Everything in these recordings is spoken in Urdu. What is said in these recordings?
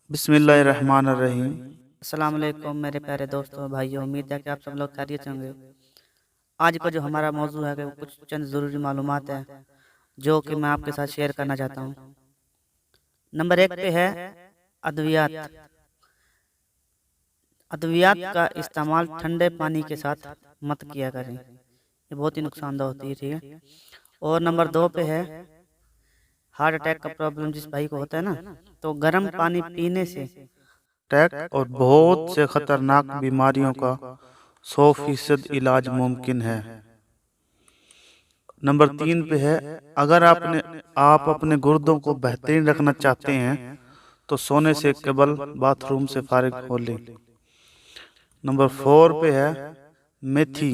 بسم اللہ الرحمن الرحیم۔ السلام علیکم میرے پیارے دوستوں بھائیوں، امید ہے کہ آپ سب لوگ خیریت سے ہوں گے۔ آج کا جو ہمارا موضوع ہے وہ کچھ چند ضروری معلومات ہیں جو کہ میں آپ کے ساتھ شیئر کرنا چاہتا ہوں۔ نمبر 1 پہ ہے ادویات۔ ادویات کا استعمال ٹھنڈے پانی کے ساتھ مت کیا کریں، یہ بہت ہی نقصان دہ ہوتی ہے، ٹھیک ہے۔ اور نمبر 2 پہ ہے ہارٹ اٹیک کا پرابلم جس بھائی کو ہوتا ہے نا، تو گرم پانی پینے سے اٹیک اور بہت سے خطرناک بیماریوں کا 100% علاج ممکن ہے۔ نمبر 3 پہ ہے اگر آپ اپنے گردوں کو بہترین رکھنا چاہتے ہیں تو سونے سے قبل باتھ روم سے فارغ ہو لیں۔ نمبر 4 پہ ہے میتھی۔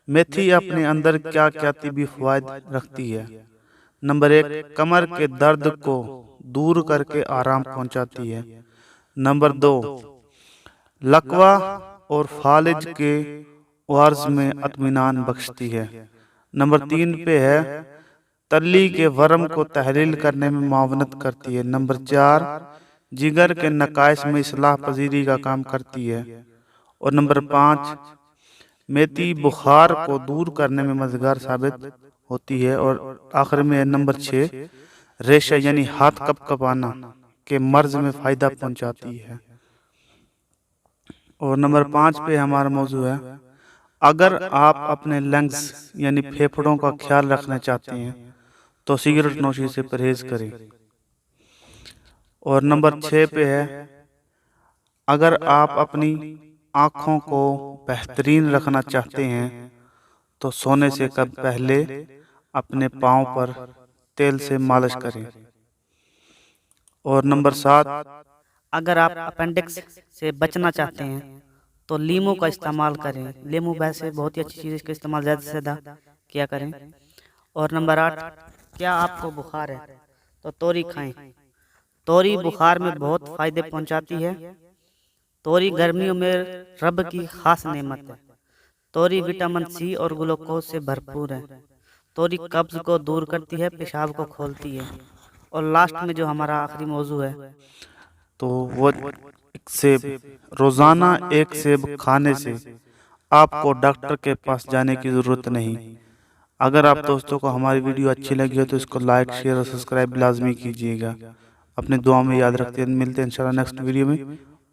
میتھی اپنے اندر کیا کیا طبی فوائد رکھتی ہے۔ نمبر 1 کمر کے درد کو دور کر کے آرام پہنچاتی ہے۔ نمبر 2 لکوہ اور فالج کے عارض میں اطمینان بخشتی ہے۔ نمبر 3 پہ ہے تلی کے ورم کو تحلیل کرنے میں معاونت کرتی ہے۔ نمبر 4 جگر کے نقائص میں اصلاح پذیری کا کام کرتی ہے۔ اور نمبر 5 میتھی بخار کو دور کرنے میں مددگار ثابت ہوتی ہے۔ اور آخر میں نمبر 6 ریشہ یعنی ہاتھ کپ کپانا کے مرض میں فائدہ پہنچاتی ہے۔ اور نمبر 5 پہ ہمارا موضوع ہے اگر آپ اپنے لنگز یعنی پھیپھڑوں کا خیال رکھنا چاہتے ہیں تو سگریٹ نوشی سے پرہیز کریں۔ اور نمبر 6 پہ ہے اگر آپ اپنی آنکھوں کو بہترین رکھنا چاہتے ہیں تو سونے سے پہلے اپنے پاؤں پر تیل سے مالش کریں۔ اور نمبر 7 اگر آپ اپینڈکس سے بچنا چاہتے ہیں تو لیمو کا استعمال کریں۔ لیمو ویسے بہت ہی اچھی چیز ہے، اس کا استعمال زیادہ سے زیادہ کیا کریں۔ اور نمبر 8 کیا آپ کو بخار ہے تو توری کھائیں۔ توری بخار میں بہت فائدے پہنچاتی ہے۔ توری گرمیوں میں رب کی خاص نعمت ہے۔ توری وٹامن سی اور گلوکوز سے بھرپور ہے۔ توری قبض کو دور کرتی ہے، پیشاب کو کھولتی ہے۔ اور لاسٹ میں جو ہمارا آخری موضوع ہے تو وہ سیب، روزانہ ایک سیب کھانے سے آپ کو ڈاکٹر کے پاس جانے کی ضرورت نہیں۔ اگر آپ دوستوں کو ہماری ویڈیو اچھی لگی ہو تو اس کو لائک، شیئر اور سبسکرائب لازمی کیجیے گا۔ اپنے دعا میں یاد رکھتے ہیں، ملتے ہیں انشاءاللہ نیکسٹ ویڈیو میں،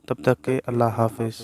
تب تک کے اللہ حافظ۔